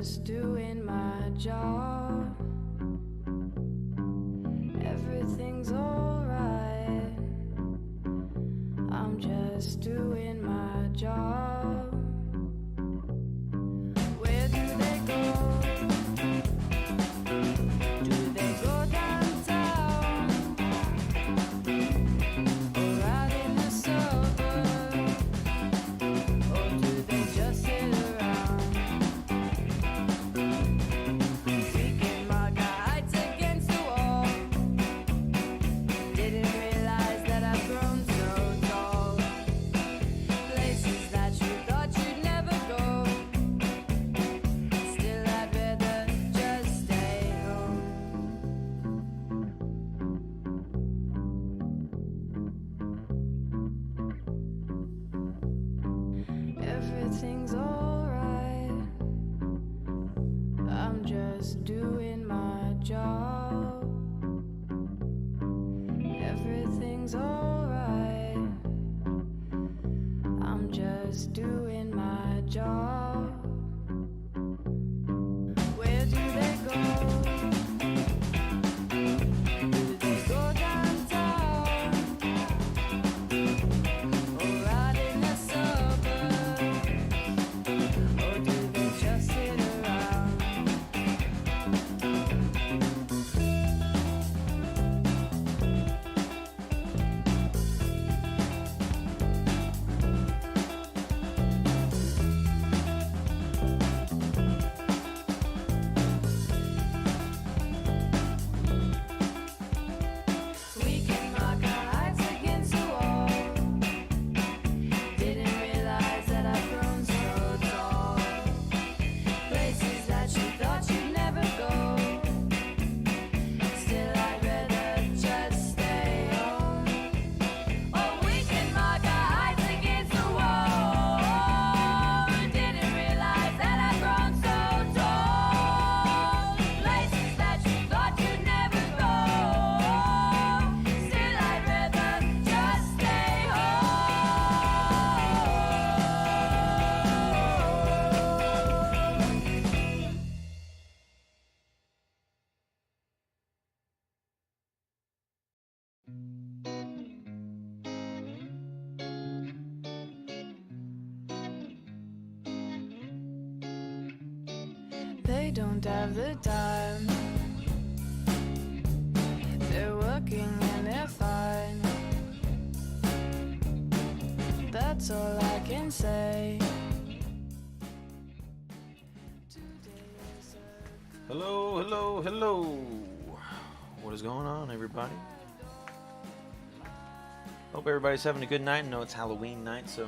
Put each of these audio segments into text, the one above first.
just doing my job. Everything's alright. I'm just doing my job. Where do they go? Do they go downtown? Or out in the suburbs? Or do they just sit around? Kicking my guides against the wall. Didn't realize that I've grown so tall. Places that you thought you'd never go. Still I'd rather just stay home. Everything's alright. I'm just doing my job. Everything's alright. I'm just doing my job. Where do they go? Do they go downtown? Or out in the suburbs? Or do they just sit around? We can mark our eyes against the wall. Didn't realize that I've grown so tall. Places that you thought you'd never go. Still I'd rather just stay home. Oh, we can mark our eyes against the wall. Didn't realize that I've grown so tall. Places that you thought you'd never go. Still I'd rather just stay home. They don't have the time. They're working and they're fine. That's all I can say. Hello, hello, hello. What is going on, everybody? Hope everybody's having a good night. I know it's Halloween night, so,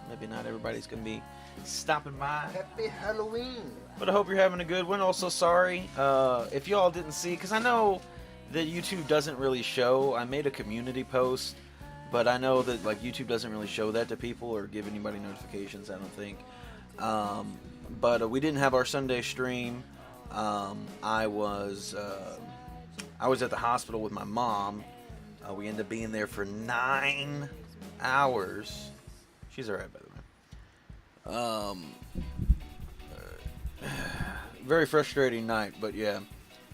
maybe not everybody's going to be stopping by. Happy Halloween! But I hope you're having a good one. Also, sorry if y'all didn't see, because I know that YouTube doesn't really show. I made a community post, but I know that YouTube doesn't really show that to people or give anybody notifications, I don't think. But we didn't have our Sunday stream. I was at the hospital with my mom. We ended up being there for 9 hours. She's alright, by the way. Very frustrating night, but yeah.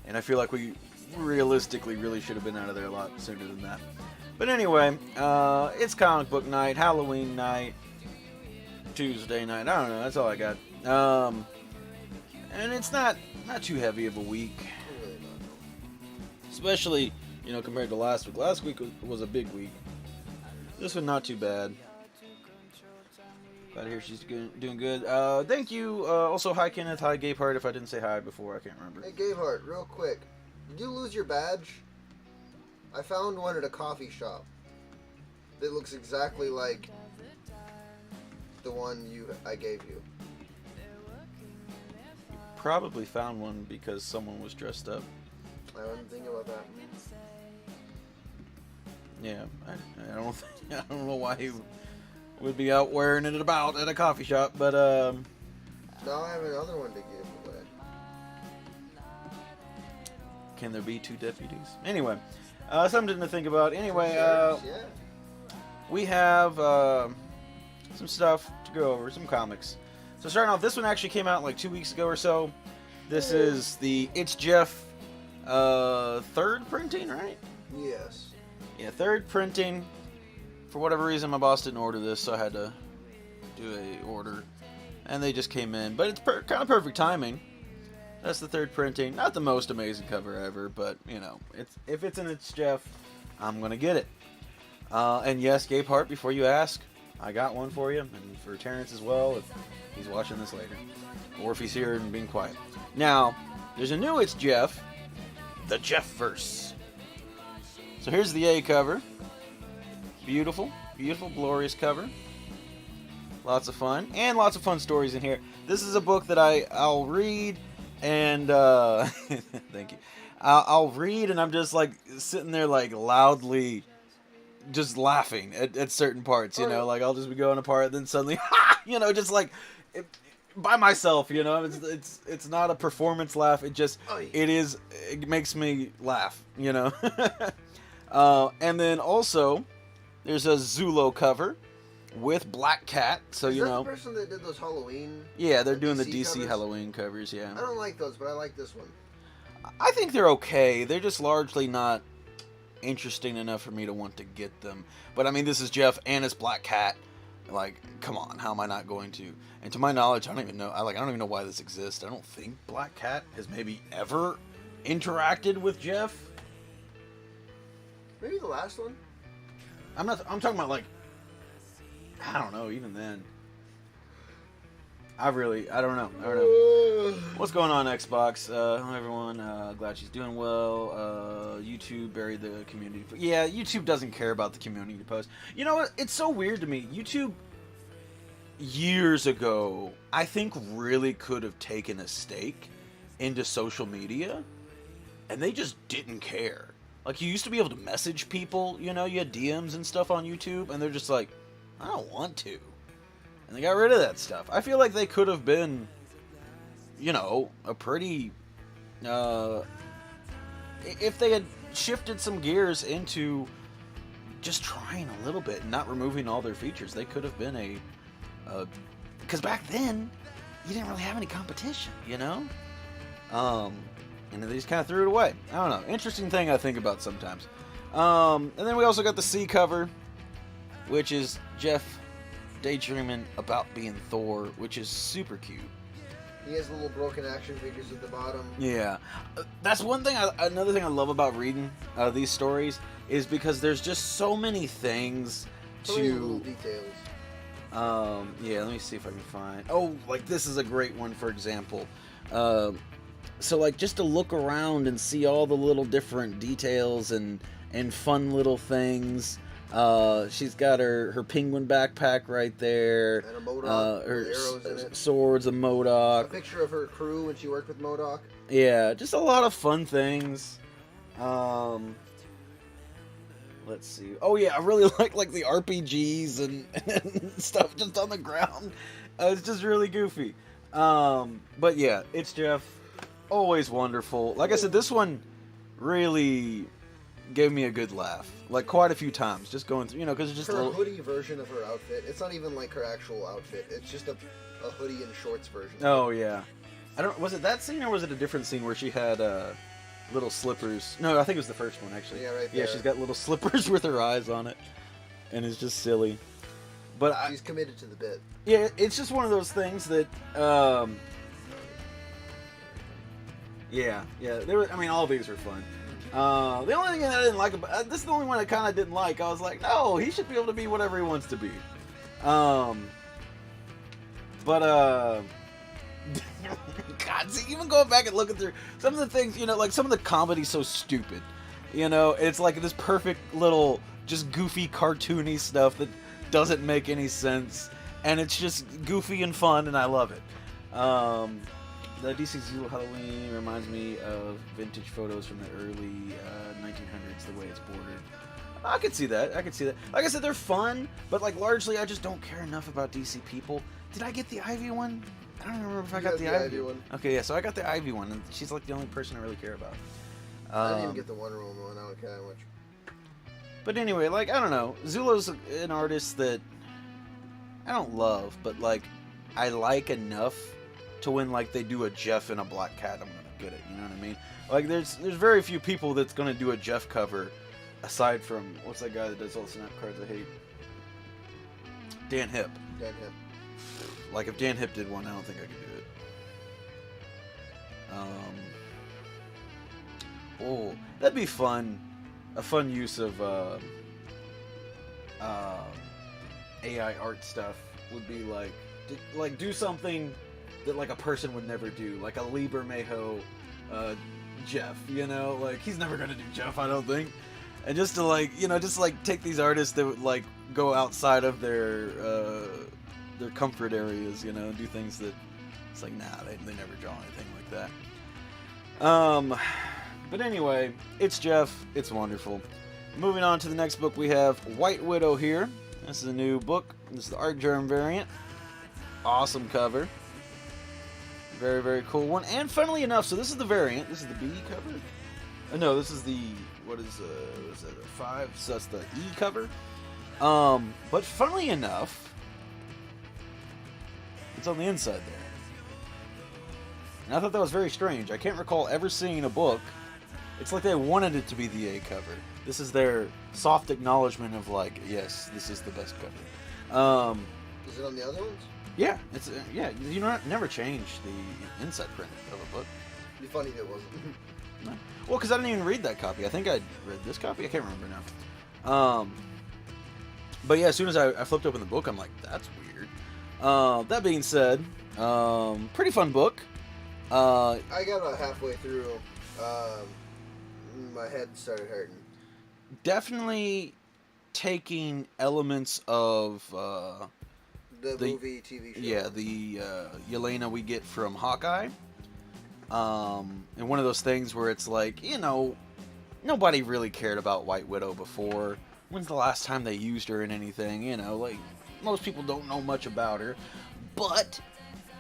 And I feel like we realistically really should have been out of there a lot sooner than that. But anyway, it's comic book night, Halloween night, Tuesday night. I don't know. That's all I got. And it's not too heavy of a week, especially compared to last week. Last week was a big week. This one not too bad. Glad to hear she's doing good. Thank you. Also, hi Kenneth. Hi Gabeheart. If I didn't say hi before, I can't remember. Hey Gabeheart, real quick. Did you lose your badge? I found one at a coffee shop. That looks exactly like the one I gave you. Probably found one because someone was dressed up. I wasn't thinking about that. Yeah, I don't know why he would be out wearing it about at a coffee shop, but Now I have another one to give away. Can there be two deputies? Anyway, something to think about. Anyway, Yeah. we have some stuff to go over, some comics. So starting off, this one actually came out like 2 weeks ago or so. This is the It's Jeff third printing, right? Yes. Yeah, third printing. For whatever reason, my boss didn't order this, so I had to do a order, and they just came in. But it's kind of perfect timing. That's the third printing. Not the most amazing cover ever, but you know, if it's an It's Jeff, I'm gonna get it. And yes, Gabe Hart, before you ask, I got one for you, and for Terrence as well, if he's watching this later, or if he's here and being quiet. Now, there's a new It's Jeff, the Jeff-verse. So here's the A cover. Beautiful, beautiful, glorious cover. Lots of fun, and lots of fun stories in here. This is a book that I'll read, and thank you. I'll read, and I'm just like sitting there like loudly, just laughing at certain parts. You know, like I'll just be going apart, and then suddenly, you know, just like by myself. You know, it's not a performance laugh. It makes me laugh. You know, and then also. There's a Zulo cover with Black Cat, so Is you that know. the person that did those Halloween? Yeah, they're doing the DC DC covers? Halloween covers. Yeah. I don't like those, but I like this one. I think they're okay. They're just largely not interesting enough for me to want to get them. But I mean, this is Jeff and it's Black Cat. Like, come on, how am I not going to? And to my knowledge, I don't even know. I don't even know why this exists. I don't think Black Cat has maybe ever interacted with Jeff. Maybe the last one. I'm talking about like, I don't know. Even then, I don't know. What's going on, Xbox? Hello, everyone. Glad she's doing well. YouTube buried the community. Yeah, YouTube doesn't care about the community post. You know what? It's so weird to me. YouTube, years ago, I think really could have taken a stake into social media, and they just didn't care. Like, you used to be able to message people, you know, you had DMs and stuff on YouTube, and they're just like, I don't want to. And they got rid of that stuff. I feel like they could have been, you know, a pretty, if they had shifted some gears into just trying a little bit and not removing all their features, they could have been because back then, you didn't really have any competition, you know? And they just kind of threw it away. I don't know. Interesting thing I think about sometimes. And then we also got the C cover, which is Jeff daydreaming about being Thor, which is super cute. He has little broken action figures at the bottom. Yeah. That's one thing, another thing I love about reading these stories is because there's just so many things So many little details. Yeah, let me see if I can find. Oh, like this is a great one, for example. So like just to look around and see all the little different details and fun little things. She's got her penguin backpack right there. And a MODOK her with arrows in it. swords, a A MODOK. picture of her crew when she worked with MODOK. Yeah, just a lot of fun things. Let's see. Oh yeah, I really like the RPGs and stuff just on the ground. It's just really goofy. But yeah, it's Jeff. Always wonderful. Like I said, this one really gave me a good laugh. Like quite a few times, just going through, you know, because it's just her a little hoodie version of her outfit. It's not even like her actual outfit. It's just a hoodie and shorts version. Oh yeah. Was it that scene or was it a different scene where she had little slippers? No, I think it was the first one actually. Yeah, right Yeah, there. she's got little slippers with her eyes on it, and it's just silly. But She's committed to the bit. yeah, it's just one of those things that yeah. I mean, all these were fun. The only thing I didn't like about this is the only one I kind of didn't like. I was like, no, he should be able to be whatever he wants to be. But God, see, even going back and looking through some of the things, you know, like some of the comedy's so stupid. You know, it's like this perfect little, just goofy, cartoony stuff that doesn't make any sense, and it's just goofy and fun, and I love it. The DC Zero Halloween reminds me of vintage photos from the early 1900s, the way it's bordered. I could see that. Like I said, they're fun, but like largely I just don't care enough about DC people. Did I get the Ivy one? I don't remember if I got the Ivy one. Okay, yeah, so I got the Ivy one, and she's like the only person I really care about. I didn't even get the Wonder Woman one. I don't care that much. But anyway, like, I don't know. Zulo's an artist that I don't love, but like, I like enough to when like they do a Jeff and a Black Cat, I'm gonna get it. You know what I mean? Like there's very few people that's gonna do a Jeff cover, aside from what's that guy that does all the snap cards I hate? Dan Hip. Dan Hip. Like if Dan Hip did one, I don't think I could do it. Oh, that'd be fun. A fun use of AI art stuff would be like do something that like a person would never do, like a Lee Bermejo Jeff. You know, like he's never gonna do Jeff, I don't think. And just to like, you know, just like take these artists that would like go outside of their comfort areas, you know, and do things that it's like, nah, they never draw anything like that. But anyway, it's Jeff. It's wonderful. Moving on to the next book, we have White Widow here. This is a new book. This is the Artgerm variant. Awesome cover. Very, very cool one. And funnily enough, so this is the variant. This is the B cover. No, this is the, what is it, a 5? So that's the E cover. But funnily enough, it's on the inside there. And I thought that was very strange. I can't recall ever seeing a book. It's like they wanted it to be the A cover. This is their soft acknowledgement of like, yes, this is the best cover. Is it on the other ones? Yeah, it's yeah. You never change the inside print of a book. It'd be funny if it wasn't. No. Well, because I didn't even read that copy. I think I read this copy. I can't remember now. But yeah, as soon as I flipped open the book, I'm like, that's weird. That being said, pretty fun book. I got about halfway through. My head started hurting. Definitely taking elements of The movie, TV show. yeah, the Yelena we get from Hawkeye. And one of those things where it's like, you know, nobody really cared about White Widow before. When's the last time they used her in anything? You know, like, most people don't know much about her. But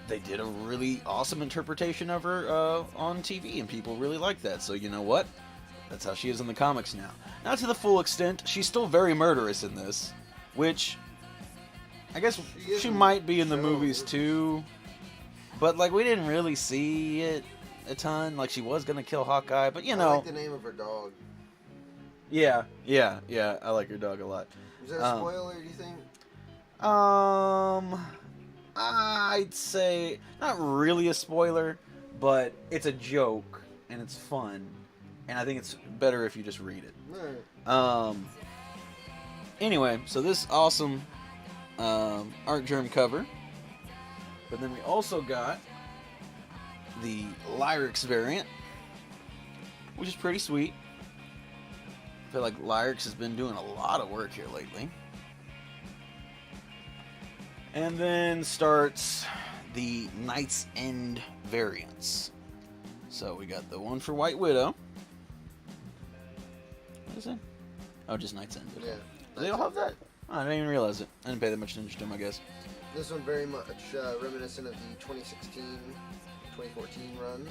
they did a really awesome interpretation of her on TV, and people really like that. So, you know what? That's how she is in the comics now. Not to the full extent. She's still very murderous in this, which I guess she might be in the movies too. But, like, we didn't really see it a ton. Like, she was going to kill Hawkeye, but, you know. I like the name of her dog. Yeah. I like her dog a lot. Is that a spoiler, do you think? I'd say not really a spoiler, but it's a joke, and it's fun. And I think it's better if you just read it. Right. Anyway, so this awesome Artgerm cover. But then we also got the Lyrics variant, which is pretty sweet. I feel like Lyrics has been doing a lot of work here lately. And then starts the Knight's End variants. So we got the one for White Widow. What is it? Oh, just Knight's End. Yeah. Do they all have that? Oh, I didn't even realize it. I didn't pay that much attention to them, I guess. This one very much reminiscent of the 2016-2014 runs.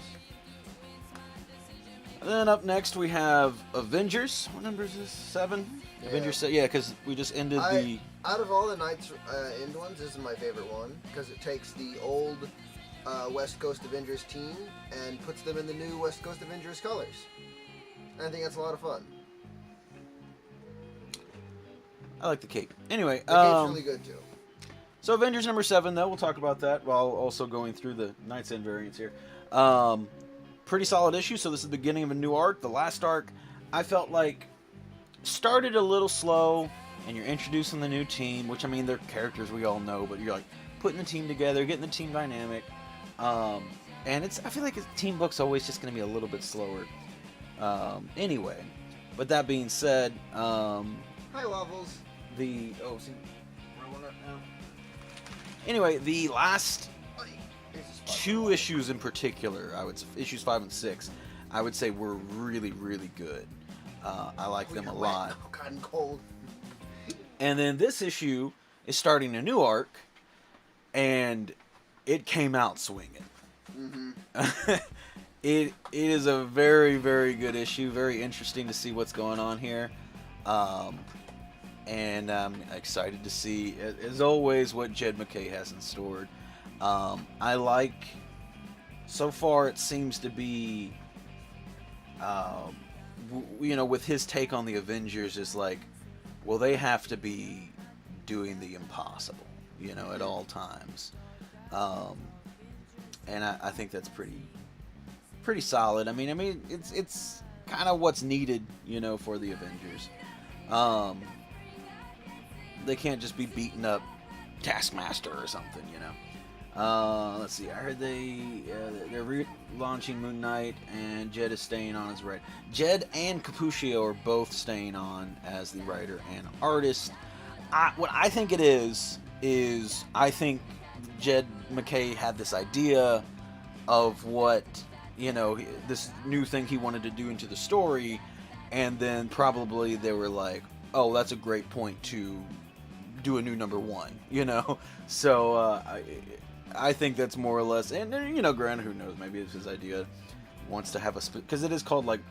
And then up next we have Avengers. What number is this? 7? Yeah. Avengers 7. Yeah, because we just ended the... Out of all the Knights End ones, this is my favorite one because it takes the old West Coast Avengers team and puts them in the new West Coast Avengers colors. And I think that's a lot of fun. I like the cape. Anyway, The cape's really good too. So Avengers number 7, though, we'll talk about that while also going through the Knight's End variants here. Pretty solid issue. So this is the beginning of a new arc. The last arc, I felt like, started a little slow, and you're introducing the new team, which, I mean, they're characters we all know, but you're like putting the team together, getting the team dynamic. And I feel like a team book's always just going to be a little bit slower. Anyway, but that being said, Hi, Waffles. Anyway, the last 2 issues in particular, issues 5 and 6, I would say were really, really good. I like them a lot. Cotton cold. And then this issue is starting a new arc, and it came out swinging. Mm-hmm. It is a very, very good issue. Very interesting to see what's going on here. And I'm excited to see, as always, what Jed MacKay has in store. I like. So far, it seems to be, with his take on the Avengers is like, well, they have to be doing the impossible, at all times, and I think that's pretty solid. I mean, it's kind of what's needed, for the Avengers. They can't just be beating up Taskmaster or something, Let's see. I heard they're relaunching Moon Knight, and Jed is staying on as writer. Jed and Cappuccio are both staying on as the writer and artist. What I think it is I think Jed McKay had this idea of what this new thing he wanted to do into the story, and then probably they were like, "Oh, that's a great point to do a new number one," So I think that's more or less, and granted, who knows? Maybe it's his idea. He wants to have because it is called like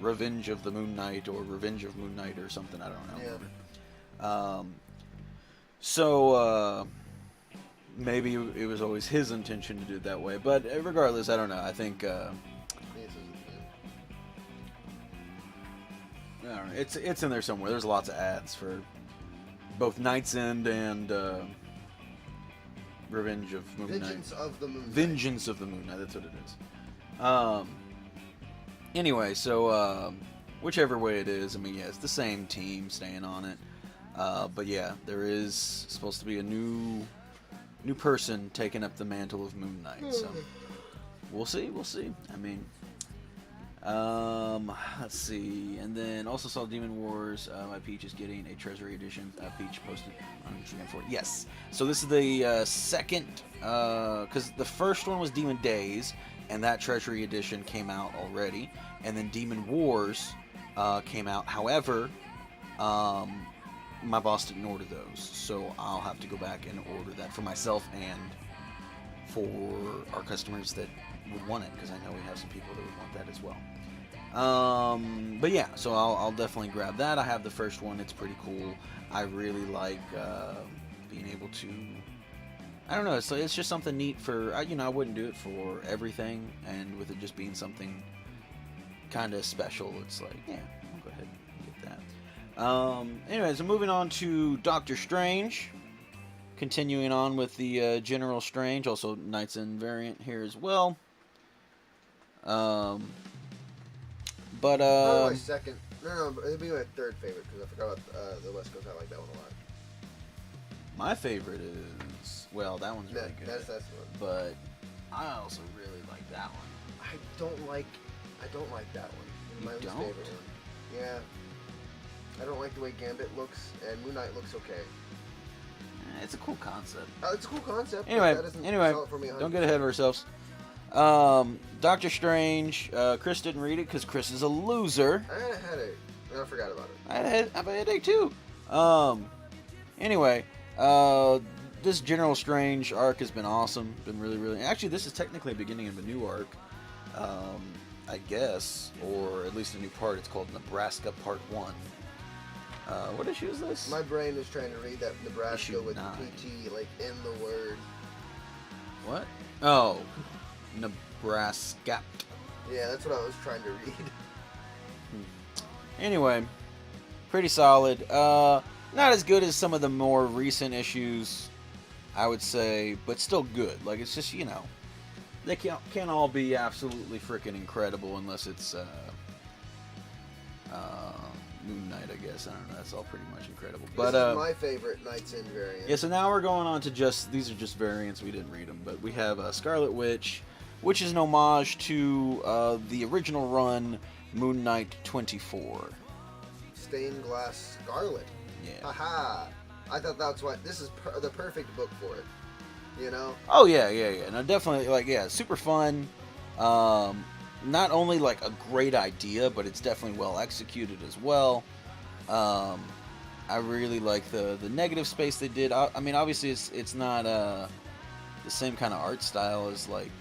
Revenge of the Moon Knight or Revenge of Moon Knight or something. I don't know. Yeah. So maybe it was always his intention to do it that way. But regardless, I don't know. I think I don't know. It's in there somewhere. There's lots of ads for both Knight's End and Revenge of Moon Knight. Vengeance of the Moon Knight. Vengeance of the Moon Knight. That's what it is. Anyway, so whichever way it is, I mean, yeah, it's the same team staying on it. But yeah, there is supposed to be a new person taking up the mantle of Moon Knight. So we'll see. I mean, let's see. And then also saw Demon Wars. My Peach is getting a Treasury Edition. Peach posted on Instagram for it. Yes. So this is the second, because the first one was Demon Days, and that Treasury Edition came out already. And then Demon Wars came out. However, my boss didn't order those, so I'll have to go back and order that for myself and for our customers that would want it, because I know we have some people that would want that as well. But yeah, so I'll definitely grab that. I have the first one. It's pretty cool. I really like being able to, I don't know, it's just something neat for, I wouldn't do it for everything, and with it just being something kind of special, it's like, yeah, I'll go ahead and get that. Anyways, so moving on to Doctor Strange. Continuing on with the General Strange, also Knight's End variant here as well. Probably my second. No, it'd be my third favorite, because I forgot about the West Coast. I like that one a lot. My favorite is, well, that one's really good. That's one. But I also really like that one. I don't like that one. You My least don't? favorite one. Yeah. I don't like the way Gambit looks, and Moon Knight looks okay. It's a cool concept. It's a cool concept. Anyway, but that doesn't sell it for me don't get ahead of ourselves. Doctor Strange. Chris didn't read it because Chris is a loser. I had a headache, and I forgot about it. I have a headache too. Anyway, this General Strange arc has been awesome. Been really, really. Actually, this is technically the beginning of a new arc. I guess, or at least a new part. It's called Nebraska Part 1. What issue is this? My brain was trying to read that Nebraska Issue with 9. PT, like, in the word. What? Oh, Nebraska. Yeah, that's what I was trying to read. Anyway, pretty solid. Not as good as some of the more recent issues, I would say, but still good. Like, it's just, they can't all be absolutely freaking incredible unless it's Moon Knight, I guess. I don't know. That's all pretty much incredible. But this is my favorite Knight's End variant. Yeah, so now we're going on to these are just variants. We didn't read them, but we have Scarlet Witch, which is an homage to the original run Moon Knight 24. Stained Glass Scarlet. Yeah. Haha. I thought that's why this is the perfect book for it. Oh yeah. No, definitely, super fun. Not only like a great idea, but it's definitely well executed as well. I really like the negative space they did. I mean, obviously it's not the same kind of art style as like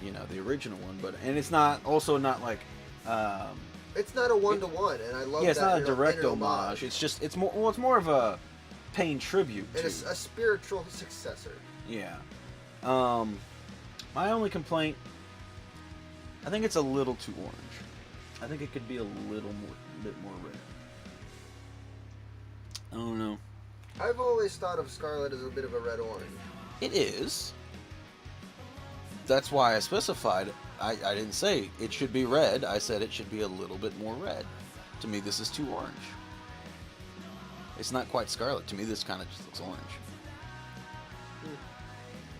the original one, and it's not like it's not a 1-to-1, and I love that. Yeah, it's not a direct an homage. It's more of a paying tribute. And it's a spiritual successor. Yeah. My only complaint, I think it's a little too orange. I think it could be a bit more red. I don't know. I've always thought of Scarlet as a bit of a red-orange. It is. That's why I specified it. I didn't say it should be red. I said it should be a little bit more red. To me, this is too orange. It's not quite Scarlet. To me, this kind of just looks orange.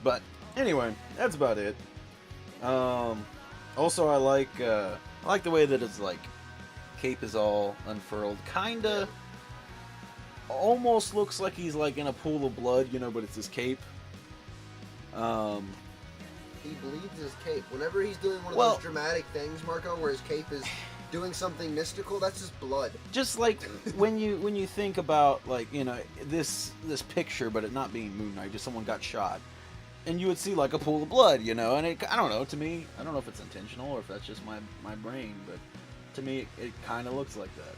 But anyway, that's about it. Also, I like the way that it's like cape is all unfurled. Kinda, almost looks like he's like in a pool of blood, you know, but it's his cape. He bleeds his cape. Whenever he's doing one of those dramatic things, Marco, where his cape is doing something mystical, that's just blood. Just like when you think about, like, you know, this picture, but it not being Moon Knight, just someone got shot, and you would see like a pool of blood, you know, and I don't know, to me, I don't know if it's intentional or if that's just my brain, but to me it kind of looks like that.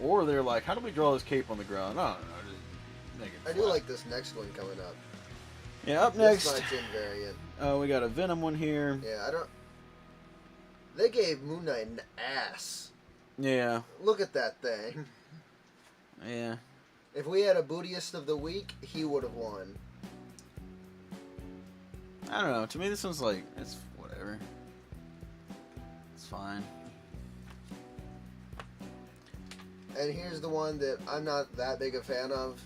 Or they're like, how do we draw this cape on the ground? I don't know, just make it I flat. do like this next one coming up. Yeah, up This next. Knight's in variant. Oh, we got a Venom one here. Yeah, I don't. They gave Moon Knight an ass. Yeah. Look at that thing. Yeah. If we had a Bootiest of the week, he would have won. I don't know. To me, this one's like, it's whatever. It's fine. And here's the one that I'm not that big a fan of.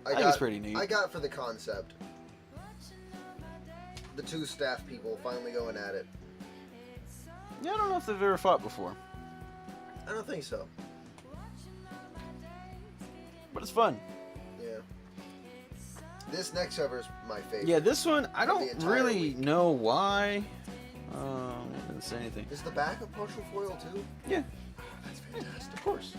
I think it's pretty neat. I got for the concept. The two staff people finally going at it. Yeah, I don't know if they've ever fought before, I don't think so. but it's fun. Yeah. This next cover is my favorite. Yeah, this one, I Of the don't entire really week. know why. I didn't say anything. Is the back a partial foil too? Yeah, That's fantastic. of course.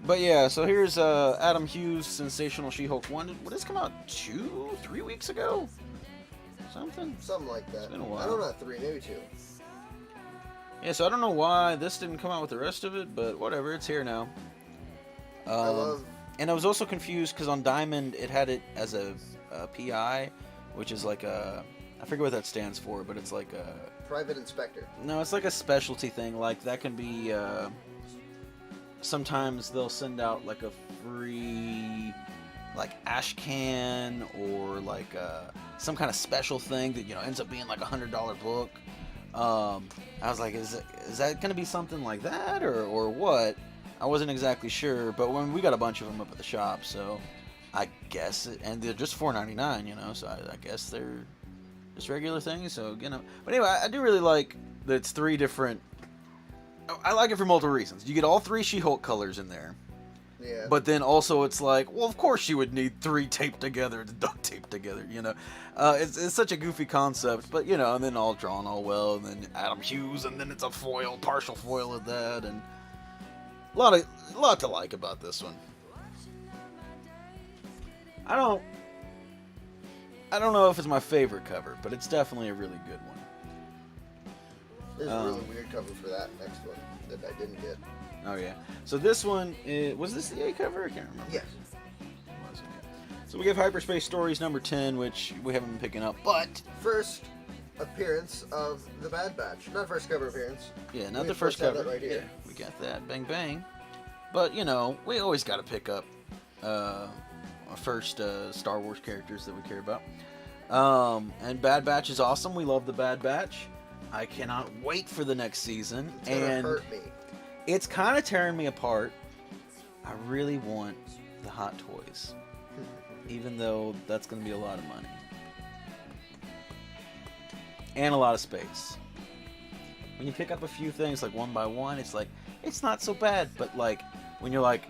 But yeah, so here's Adam Hughes' Sensational She-Hulk 1. What did this come out 2-3 weeks ago? Something? Something like that. It's been a while. I don't know, 3, maybe 2. Yeah, so I don't know why this didn't come out with the rest of it, but whatever, it's here now. I love. And I was also confused because on Diamond it had it as a PI, which is like a, I forget what that stands for, but it's like a, Private Inspector. no, it's like a specialty thing. Like that can be, sometimes they'll send out like a free, like ash can or like some kind of special thing that, you know, ends up being like $100 book. I was like, is that gonna be something like that or what? I wasn't exactly sure, but when we got a bunch of them up at the shop, so I guess and they're just $4.99, you know, so I guess they're just regular things. So, you know, but anyway, I do really like that it's 3 different. I like it for multiple reasons. You get all 3 She-Hulk colors in there, Yeah. but then also it's like, well, of course you would need 3 taped together, duct taped together, you know. It's such a goofy concept, but you know, and then all drawn all well, and then Adam Hughes, and then it's a foil, partial foil of that, and a lot to like about this one. I don't know if it's my favorite cover, but it's definitely a really good one. There's a really weird cover for that next one that I didn't get. Oh yeah. So this one was this the A cover? I can't remember. Yes. It was, yeah. So we have Hyperspace Stories number 10, which we haven't been picking up, but First appearance of the Bad Batch. Not first cover appearance. yeah, not We the first first have cover. that right here. Yeah, we got that. Bang bang. But you know, we always got to pick up our first Star Wars characters that we care about. And Bad Batch is awesome. We love the Bad Batch. I cannot wait for the next season. It's gonna And hurt me. it's kind of tearing me apart. I really want the Hot Toys, even though that's going to be a lot of money and a lot of space. When you pick up a few things like one by one, it's like, it's not so bad. But like when you're like,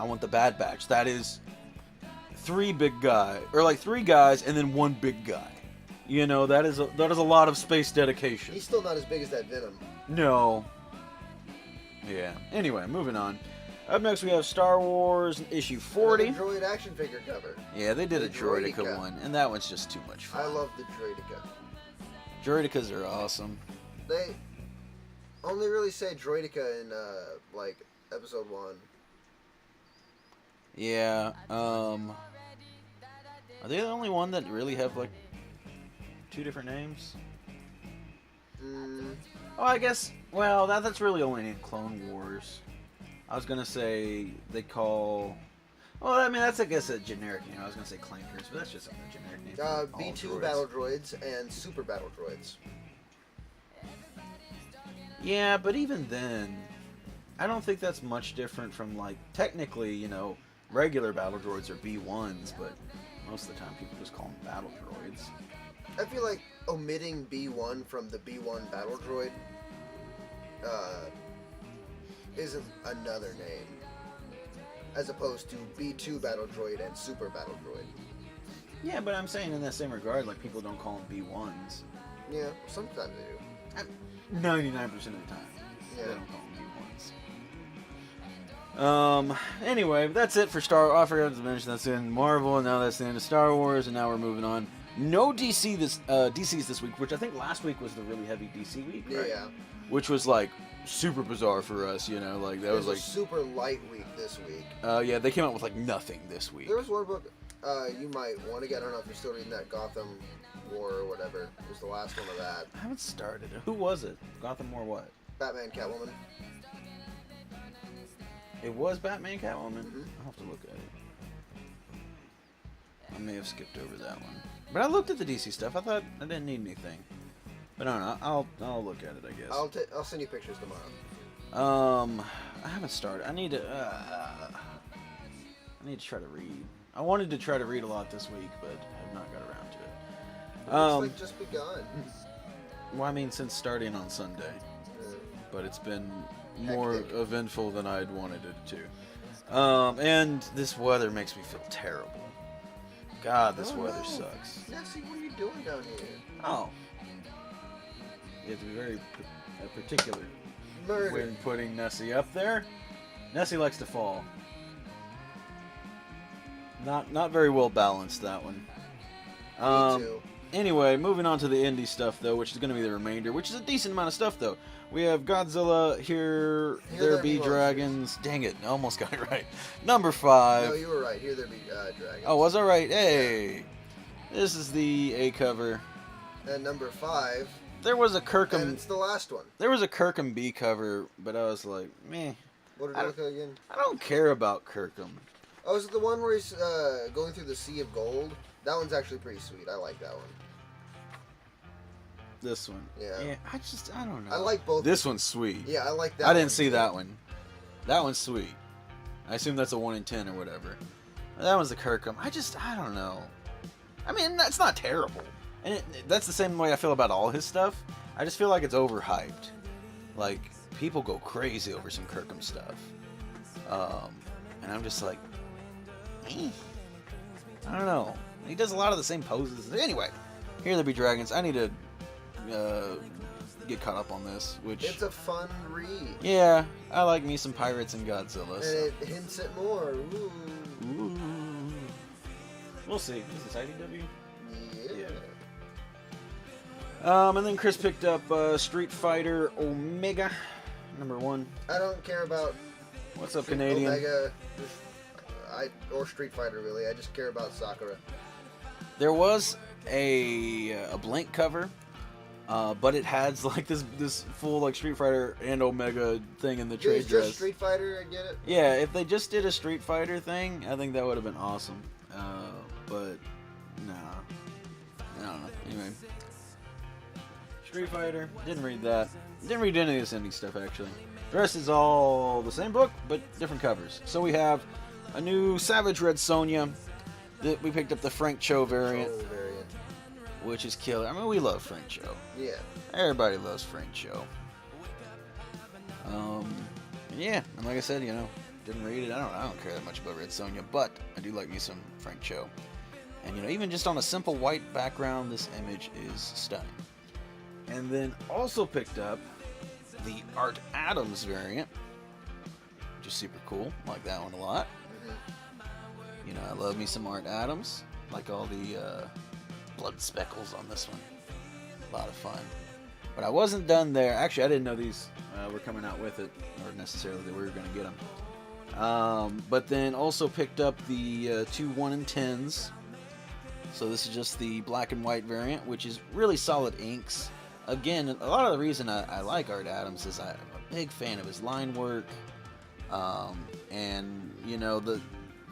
I want the Bad Batch, that is 3 big guys, or like 3 guys and then 1 big guy. You know, that is a lot of space dedication. He's still not as big as that Venom. No. Yeah. Anyway, moving on. Up next we have Star Wars issue 40. Another droid action figure cover. Yeah, they did The a Droideka Droideka. one, and that one's just too much fun. I love the Droideka. Droidekas are awesome. They only really say Droideka in like episode 1. Yeah. Are they the only one that really have like 2 different names? Oh, I guess. Well, that's really only in Clone Wars. I was gonna say they call. Well, I mean that's I guess a generic name. I was gonna say clankers, but that's just a generic name. For all B2 droids. battle droids and super battle droids. Yeah, but even then, I don't think that's much different from like technically, you know, regular battle droids are B1s, but most of the time people just call them battle droids. I feel like omitting B1 from the B1 battle droid isn't another name, as opposed to B2 battle droid and super battle droid. Yeah, but I'm saying in that same regard, like people don't call them B1s. Yeah, sometimes they do. 99% of the time, Yeah. they don't call them B1s. Anyway, that's it for Star. I forgot to mention that's in Marvel, and now that's the end of Star Wars, and now we're moving on. No DCs this week, which I think last week was the really heavy DC week, right? Yeah. Which was like super bizarre for us, you know, like that It was was like a super light week this week. yeah, they came out with like nothing this week. There was one book you might want to get. I don't know if you're still reading that Gotham War or whatever. It was the last one of that. I haven't started it. Who was it? Gotham War what? Batman, Catwoman. It was Batman Catwoman? Mhm. I'll have to look at it. I may have skipped over that one. But I looked at the DC stuff. I thought I didn't need anything. But I don't know. I'll look at it, I guess. I'll send you pictures tomorrow. I haven't started. I need to try to read. I wanted to try to read a lot this week, but have not got around to it. It's like just begun. Well, I mean, since starting on Sunday, Yeah. but it's been more Hectic. eventful than I'd wanted it to. And this weather makes me feel terrible. God, this Oh, weather no. sucks. Nessie, what are you doing down here? Oh. You have to be very particular Murder. when putting Nessie up there. Nessie likes to fall. Not very well balanced, that one. Me too. Anyway, moving on to the indie stuff, though, which is going to be the remainder, which is a decent amount of stuff, though. We have Godzilla, Here There Be Dragons. Dang it, I almost got it right. Number 5. No, you were right. Here there be dragons. Oh, was I right? Hey! This is the A cover. And number 5. There was a And Kirkham... it's the last one. There was a Kirkham B cover, but I was like, meh. What did I it look like again? I don't care about Kirkham. Oh, is it the one where he's going through the sea of gold? That one's actually pretty sweet. I like that one. This one. Yeah. I don't know. I like both. This one's sweet. Yeah, I like that I one didn't see too. that one. That one's sweet. I assume that's a 1 in 10 or whatever. That one's the Kirkham. I don't know. I mean, it's not terrible. And that's the same way I feel about all his stuff. I just feel like it's overhyped. Like, people go crazy over some Kirkham stuff. And I'm just like, eh. I don't know. He does a lot of the same poses. Anyway, Here There Be Dragons. I need to get caught up on this, which... It's a fun read. Yeah, I like me some Pirates and Godzilla. And So. it hints at more. Ooh. Ooh. We'll see. Is this IDW? Yeah. And then Chris picked up Street Fighter Omega, number 1. I don't care about What's up, Canadian? Omega, or Street Fighter really. I just care about Sakura. There was a blank cover, but it has like this full like Street Fighter and Omega thing in the trade It's dress. just Street Fighter. I get it. Yeah, if they just did a Street Fighter thing, I think that would have been awesome. But nah, I don't know. Anyway, Street Fighter. Didn't read that. Didn't read any of this indie stuff actually. The rest is all the same book, but different covers. So we have a new Savage Red Sonja. We picked up the Frank Cho variant, Control variant. which is killer. I mean, we love Frank Cho. Yeah. Everybody loves Frank Cho. Yeah, and like I said, didn't read it. I don't care that much about Red Sonja, but I do like me some Frank Cho. And even just on a simple white background, this image is stunning. And then also picked up the Art Adams variant, which is super cool. Like that one a lot. I love me some Art Adams. Like all the blood speckles on this one. A lot of fun. But I wasn't done there. Actually, I didn't know these were coming out with it, or necessarily that we were going to get them. But then also picked up the 2 1 in 10s. So this is just the black and white variant, which is really solid inks. Again, a lot of the reason I like Art Adams is I'm a big fan of his line work, and you know the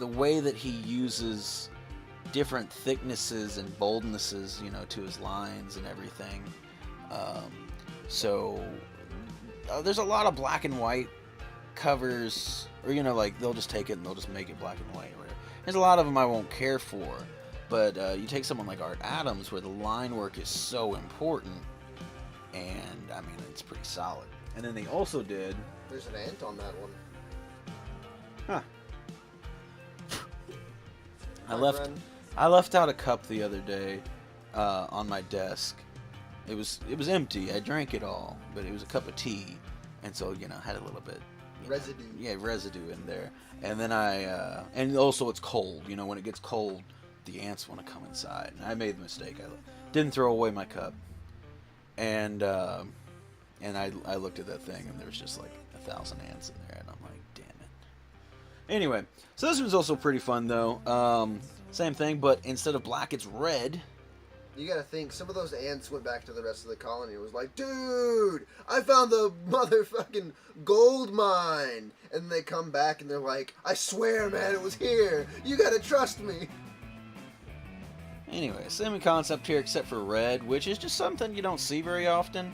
way that he uses different thicknesses and boldnesses, you know, to his lines and everything. So there's a lot of black and white covers, or you know, like they'll just take it and they'll just make it black and white. Or there's a lot of them I won't care for, but you take someone like Art Adams, where the line work is so important, and I mean it's pretty solid. And then they also did. There's an ant on that one. Huh. Hi, I left out a cup the other day on my desk. It was empty. I drank it all, but it was a cup of tea, and so you know I had a little bit residue. Residue in there. And then and also it's cold. You know, when it gets cold, the ants want to come inside. And I made the mistake. I didn't throw away my cup, and I looked at that thing, and there was just like 1,000 ants in there, and I'm like, damn it. Anyway, so this was also pretty fun though. Same thing, but instead of black, it's red. You gotta think, some of those ants went back to the rest of the colony and was like, dude, I found the motherfucking gold mine. And they come back and they're like, I swear, man, it was here. You gotta trust me. Anyway, same concept here except for red, which is just something you don't see very often.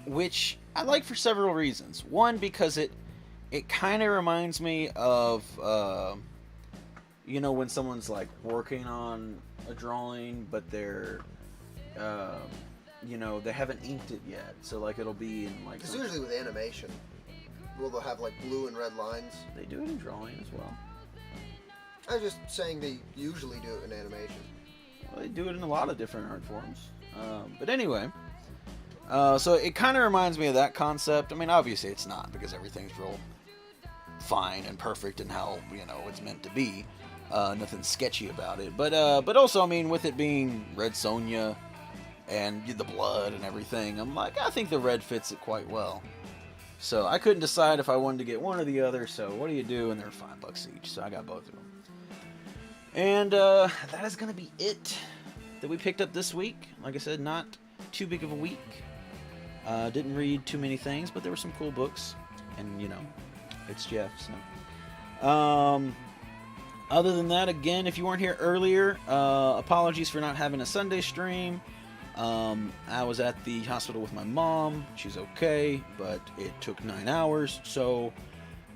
Which I like for several reasons. One, because it kind of reminds me of, you know, when someone's like working on a drawing, but they're, you know, they haven't inked it yet. So like it'll be in like. It's usually with animation. Well, they'll have like blue and red lines. They do it in drawing as well. I was just saying they usually do it in animation. Well, they do it in a lot of different art forms. But anyway, so it kind of reminds me of that concept. I mean, obviously it's not, because everything's real fine and perfect and how, you know, it's meant to be. Nothing sketchy about it. But also, I mean, with it being Red Sonja and the blood and everything, I'm like, I think the red fits it quite well. So I couldn't decide if I wanted to get one or the other. So what do you do? And they're $5 each. So I got both of them. And that is going to be it that we picked up this week. Like I said, not too big of a week. Didn't read too many things, but there were some cool books. And, you know, it's Jeff. So. Other than that, again, if you weren't here earlier, apologies for not having a Sunday stream. I was at the hospital with my mom. She's okay, but it took 9 hours, so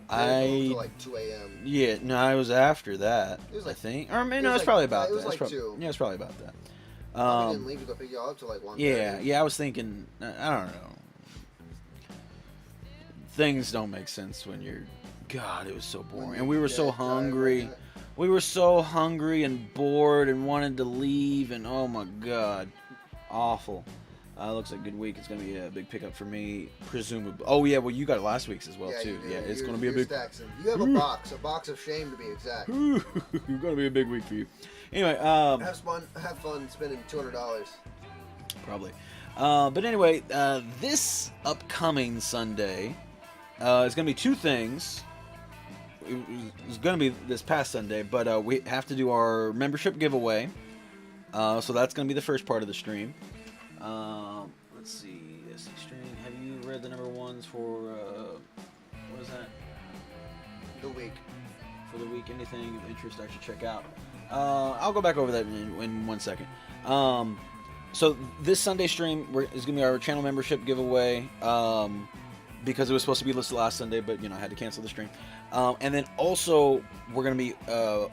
I like 2 a.m. Yeah, no, I was after that. It was like, I think, or maybe no, it's probably about that. It was like 2. Yeah, it's probably about that. I didn't leave to go pick you all up till like 1. Yeah, I was thinking. I don't know. Things don't make sense when you're. God, it was so boring, and we were so hungry. We were so hungry and bored and wanted to leave, and oh my god, awful. Looks like a good week. It's going to be a big pickup for me, presumably. Oh yeah, well you got last week's as well too. Yeah, it's going to be a big. You have a box of shame to be exact. It's going to be a big week for you. Anyway, have fun spending $200. Probably. But anyway, this upcoming Sunday is going to be two things. It's going to be this past Sunday, but we have to do our membership giveaway. So that's going to be the first part of the stream. Let's see. This stream. Have you read the number ones for what is that? The week. For the week, anything of interest I should check out. I'll go back over that in 1 second. So this Sunday stream is going to be our channel membership giveaway. Because it was supposed to be listed last Sunday, but you know I had to cancel the stream. And then also we're gonna be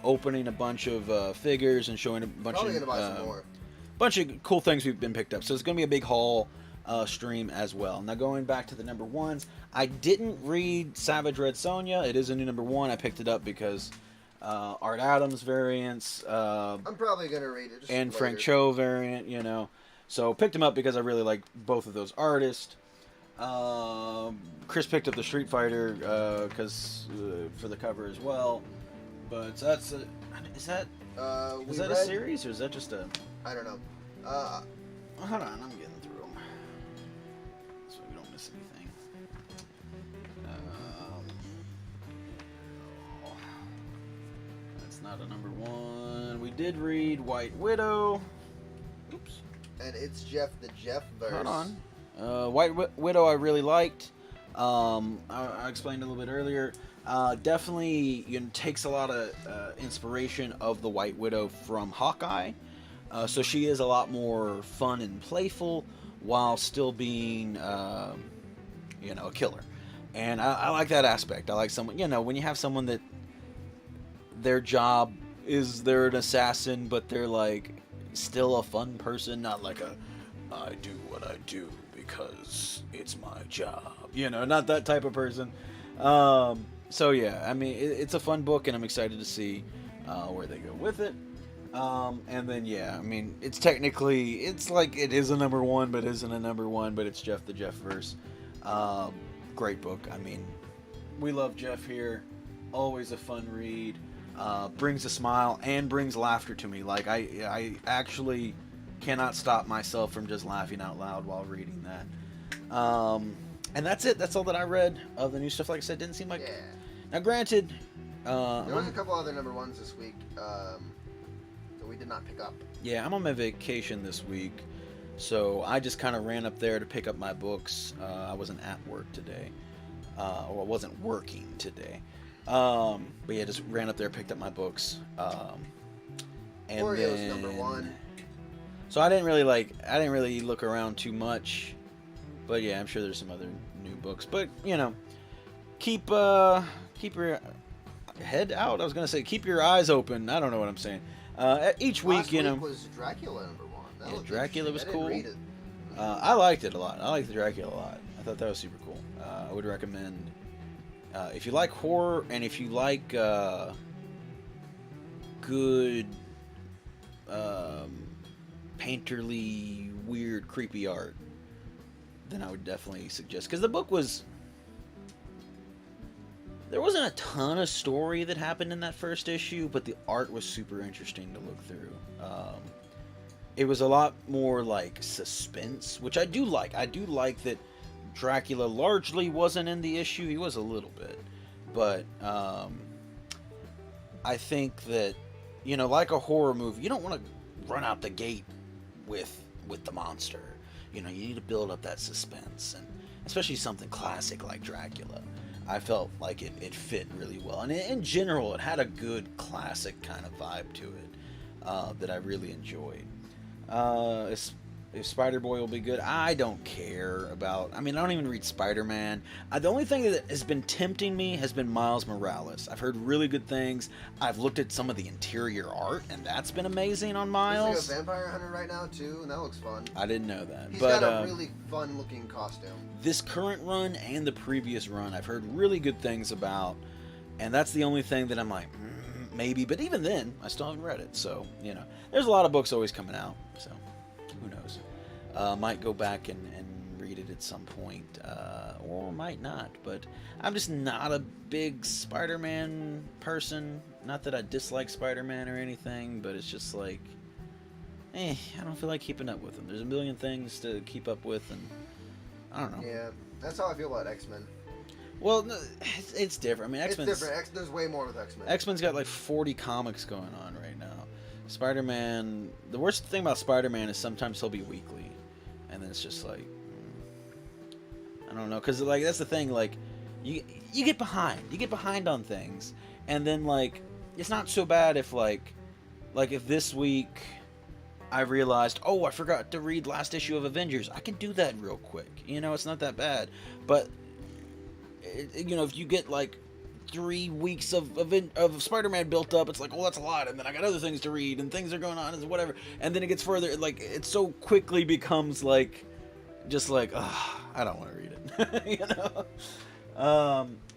opening a bunch of figures and showing a bunch bunch of cool things we've been picked up. So it's gonna be a big haul stream as well. Now going back to the number ones, I didn't read Savage Red Sonja. It is a new number one. I picked it up because Art Adams variants. I'm probably gonna read it. Just and later. Frank Cho variant, you know. So picked him up because I really like both of those artists. Chris picked up the Street Fighter because for the cover as well, but that's is that a series or is that just a? I don't know. Hold on, I'm getting through them so we don't miss anything. That's not a number one. We did read White Widow. Oops. And it's Jeff the Jeff verse. Hold on. Widow I really liked. I explained a little bit earlier. Definitely takes a lot of inspiration of the White Widow from Hawkeye. So she is a lot more fun and playful while still being, a killer. And I like that aspect. I like someone, when you have someone that their job is they're an assassin, but they're like still a fun person, not like I do what I do because it's my job. Not that type of person. So yeah, I mean, it's a fun book, and I'm excited to see where they go with it. And then yeah, I mean, it's like it is a number one, but isn't a number one, but it's Jeff the Jeff verse. Great book. I mean, we love Jeff here. Always a fun read. Brings a smile and brings laughter to me. Like I actually cannot stop myself from just laughing out loud while reading that. And that's it. That's all that I read of the new stuff. Like I said, didn't seem like. Yeah. Now, granted, there was a couple other number ones this week that we did not pick up. Yeah, I'm on my vacation this week, so I just kind of ran up there to pick up my books. I wasn't at work today, or I wasn't working today. But yeah, just ran up there, picked up my books. And Oreo's then, number one. So I didn't really look around too much. But yeah, I'm sure there's some other new books. But keep your head out. I was gonna say keep your eyes open. I don't know what I'm saying. Each week, Last week was Dracula number one. That Dracula was cool. I didn't read it. I liked it a lot. I liked the Dracula a lot. I thought that was super cool. I would recommend if you like horror and if you like good painterly, weird, creepy art, then I would definitely suggest, because the book there wasn't a ton of story that happened in that first issue, but the art was super interesting to look through. It was a lot more like suspense, which I do like. I do like that Dracula largely wasn't in the issue. He was a little bit, but I think that like a horror movie, you don't want to run out the gate with the monster. You need to build up that suspense, and especially something classic like Dracula. I felt like it fit really well, and in general, it had a good classic kind of vibe to it that I really enjoyed. If Spider-Boy will be good, I don't care about. I mean, I don't even read Spider-Man. The only thing that has been tempting me has been Miles Morales. I've heard really good things. I've looked at some of the interior art, and that's been amazing on Miles. He's like a vampire hunter right now too, and that looks fun. I didn't know that. He's but, got a really fun-looking costume. This current run and the previous run, I've heard really good things about, and that's the only thing that I'm like, maybe. But even then, I still haven't read it. So there's a lot of books always coming out. So who knows? Might go back and read it at some point, or might not. But I'm just not a big Spider-Man person. Not that I dislike Spider-Man or anything, but it's just like, I don't feel like keeping up with them. There's a million things to keep up with, and I don't know. Yeah, that's how I feel about X-Men. Well, no, it's different. I mean, X-Men's... It's different. There's way more with X-Men. X-Men's got like 40 comics going on right now. Spider-Man... The worst thing about Spider-Man is sometimes he'll be weekly. And then it's just like... I don't know. Because, like, that's the thing. Like, you get behind. You get behind on things. And then, like, it's not so bad if, like if this week I realized, I forgot to read last issue of Avengers. I can do that real quick. It's not that bad. But... if you get like 3 weeks of Spider-Man built up, it's like, that's a lot, and then I got other things to read, and things are going on, and whatever, and then it gets further, like, it so quickly becomes like, just like, I don't want to read it,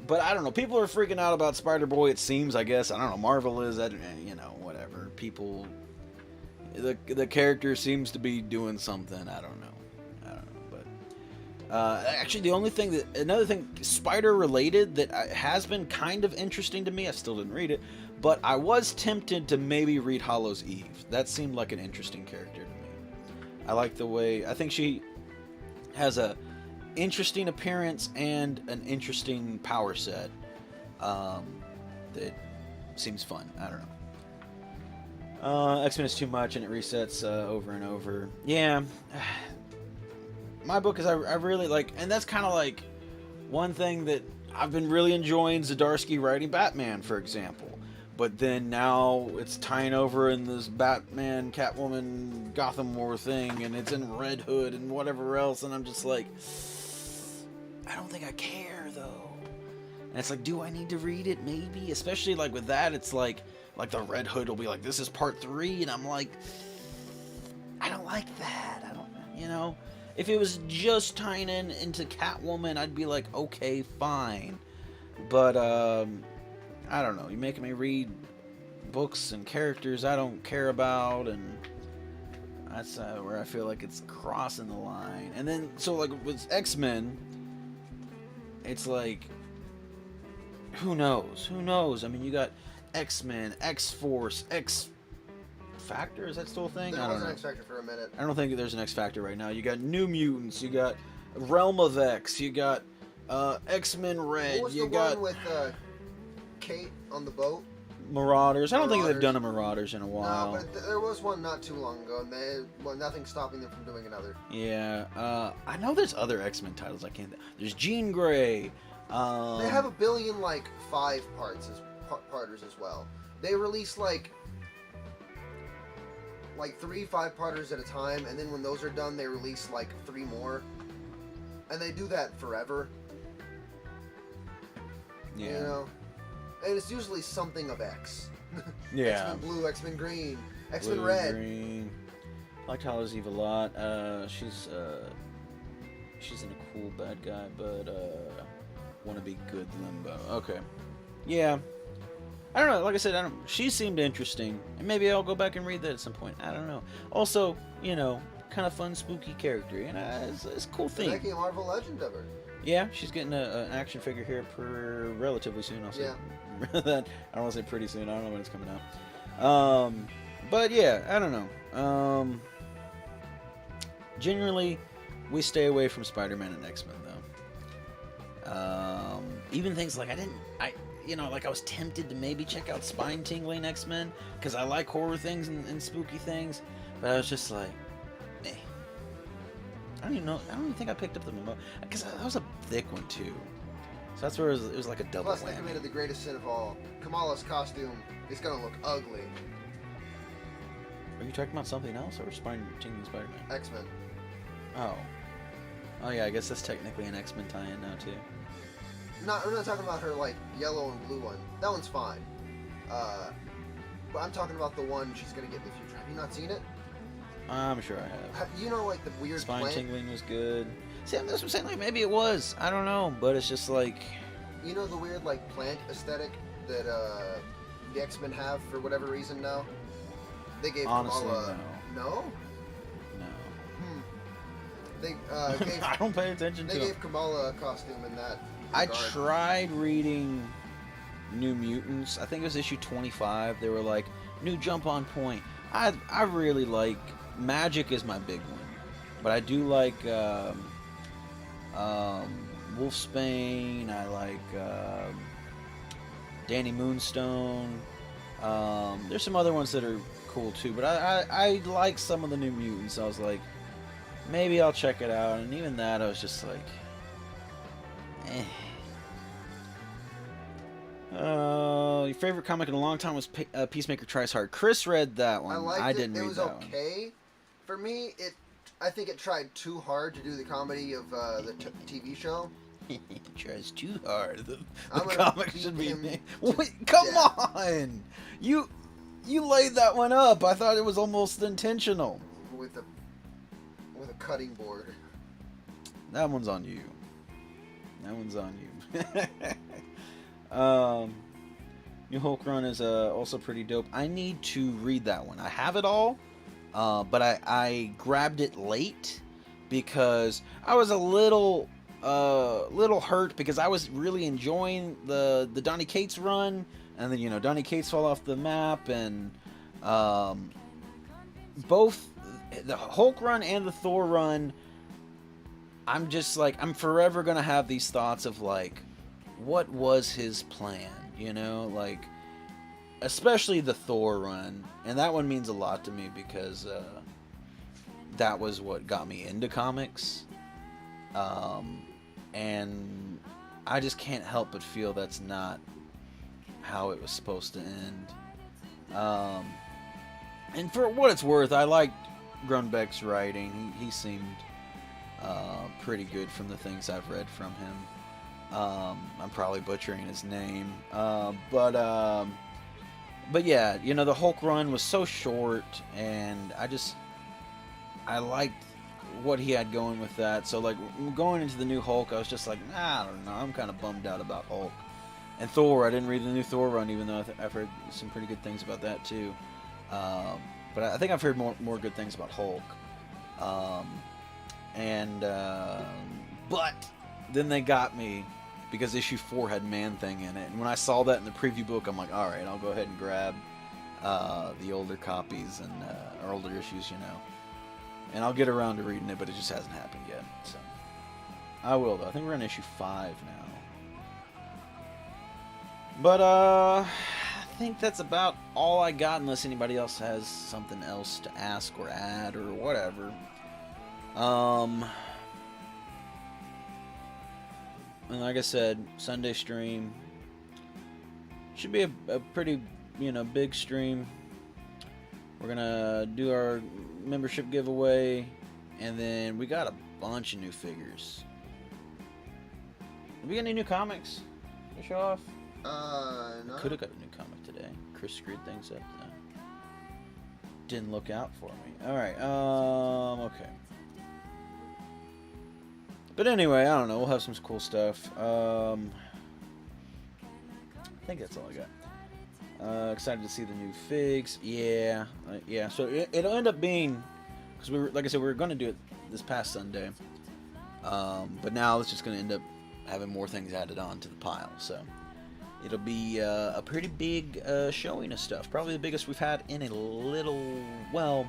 but I don't know, people are freaking out about Spider-Boy, it seems, I guess, I don't know, Marvel is, whatever, people, the character seems to be doing something, I don't know. Actually, another thing, spider-related that has been kind of interesting to me, I still didn't read it, but I was tempted to maybe read Hollow's Eve. That seemed like an interesting character to me. I like the way, I think she has a interesting appearance and an interesting power set that seems fun. I don't know. X-Men is too much and it resets over and over. Yeah. My book is I really like, and that's kind of like one thing that I've been really enjoying Zdarsky writing Batman, for example. But then now it's tying over in this Batman, Catwoman, Gotham War thing, and it's in Red Hood and whatever else, and I'm just like, I don't think I care though. And it's like, do I need to read it? Maybe, especially like with that, it's like the Red Hood will be like, this is part 3, and I'm like, I don't like that. I don't, you know. If it was just tying into Catwoman, I'd be like, okay, fine. But I don't know. You're making me read books and characters I don't care about, and that's where I feel like it's crossing the line. And then, so like with X-Men, it's like, who knows? Who knows? I mean, you got X-Men, X-Force, X-Factor? Is that still a thing? There I don't was know. an X-Factor for a minute. I don't think there's an X-Factor right now. You got New Mutants, you got Realm of X, you got X-Men Red, What was you the got one with Kate on the boat? Marauders. I don't think they've Marauders. done a Marauders in a while. No, but there was one not too long ago, and nothing's stopping them from doing another. Yeah, I know there's other X-Men titles. I can't. There's Jean Grey. They have a billion like 5-parters as well. They release like 3 5-parters at a time, and then when those are done, they release like 3 more, and they do that forever. Yeah. You know, and it's usually something of X. Yeah. X-Men Blue, X-Men Green, X-Men Blue, Red. Green. I like Tyler's Eve a lot. She's in a cool bad guy, but want to be good Limbo. Okay. Yeah. I don't know. Like I said, she seemed interesting, and maybe I'll go back and read that at some point. I don't know. Also, you know, kind of fun, spooky character, and it's a cool They're thing. making a Marvel Legend of her. Yeah, she's getting an action figure here relatively soon. I'll say that. I don't want to say pretty soon. I don't know when it's coming out. But yeah, I don't know. Generally, we stay away from Spider-Man and X-Men though. Even things like I was tempted to maybe check out Spine Tingling X-Men because I like horror things and spooky things, but I was just like, eh. I don't even think I picked up the memo because that was a thick one too. So that's where it was like a double Plus, they whammy. committed the greatest sin of all. Kamala's costume is gonna look ugly. Are you talking about something else or Spine Tingling Spider-Man? X-Men. Oh yeah, I guess that's technically an X-Men tie-in now too. I'm not talking about her like yellow and blue one. That one's fine. But I'm talking about the one she's gonna get in the future. Have you not seen it? I'm sure I have. You know, like the weird Spine plant. Tingling was good. See, that's what I'm saying. Like maybe it was. I don't know, but it's just like. You know the weird like plant aesthetic that the X-Men have for whatever reason now. They gave Honestly, Kamala. No. No. They gave. I don't pay attention They to. gave Kamala a costume in that. I regard. tried reading New Mutants. I think it was issue 25. They were like, new jump on point. I really like Magic is my big one, but I do like Wolfsbane. I like Danny Moonstone. There's some other ones that are cool too, but I like some of the New Mutants. I was like, maybe I'll check it out, and even that I was just like, eh. Your favorite comic in a long time was Peacemaker Tries Hard. Chris read that one. I liked I it. didn't It read was that one. okay. For me, I think it tried too hard to do the comedy of the TV show. He tries too hard. The I'm gonna comic beat should be. him Wait, come death. on! You laid that one up. I thought it was almost intentional. with a cutting board. That one's on you. That one's on you. New Hulk run is also pretty dope. I need to read that one. I have it all, but I grabbed it late because I was a little hurt because I was really enjoying the Donny Cates run, and then Donny Cates fall off the map, and both the Hulk run and the Thor run. I'm just like, I'm forever gonna have these thoughts of like, what was his plan? Like, especially the Thor run, and that one means a lot to me because that was what got me into comics, and I just can't help but feel that's not how it was supposed to end. And for what it's worth, I liked Grunbeck's writing. He seemed pretty good from the things I've read from him. I'm probably butchering his name, but yeah, you know, the Hulk run was so short, and I liked what he had going with that. So like going into the new Hulk, I was just like, I don't know, I'm kind of bummed out about Hulk. And Thor, I didn't read the new Thor run, even though I've heard some pretty good things about that too. But I think I've heard more good things about Hulk. But then they got me because issue 4 had Man-Thing in it, and when I saw that in the preview book, I'm like, all right, I'll go ahead and grab the older copies and or older issues, you know, and I'll get around to reading it, but it just hasn't happened yet. So I will, though. I think we're on issue 5 now. But I think that's about all I got, unless anybody else has something else to ask or add or whatever. And like I said, Sunday stream should be a pretty, you know, big stream. We're gonna do our membership giveaway, and then we got a bunch of new figures. Have we got any new comics to show off? No. Could have got a new comic today. Chris screwed things up though. Didn't look out for me. Alright, okay. But anyway, I don't know. We'll have some cool stuff. I think that's all I got. Excited to see the new figs. Yeah. Yeah. So it'll end up being, because like I said, we were going to do it this past Sunday. But now it's just going to end up having more things added on to the pile. So it'll be a pretty big showing of stuff. Probably the biggest we've had in a little. Well,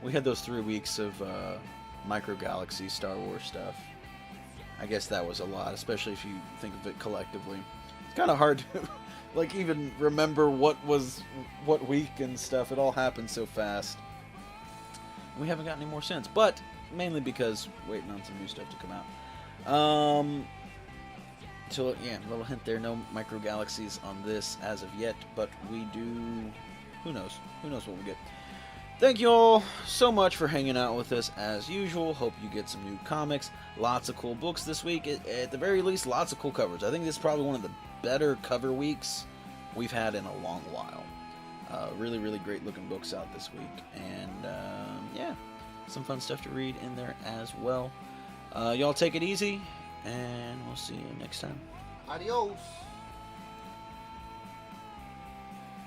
we had those 3 weeks of Micro Galaxy Star Wars stuff. I guess that was a lot, especially if you think of it collectively. It's kind of hard to like even remember what was what week and stuff. It all happened so fast. We haven't gotten any more since, but mainly because waiting on some new stuff to come out. So yeah, a little hint there, no Micro Galaxies on this as of yet, but we do. Who knows? Who knows what we get? Thank you all so much for hanging out with us as usual. Hope you get some new comics. Lots of cool books this week. At the very least, lots of cool covers. I think this is probably one of the better cover weeks we've had in a long while. Really, really great looking books out this week. And yeah, some fun stuff to read in there as well. Y'all take it easy, and we'll see you next time. Adios.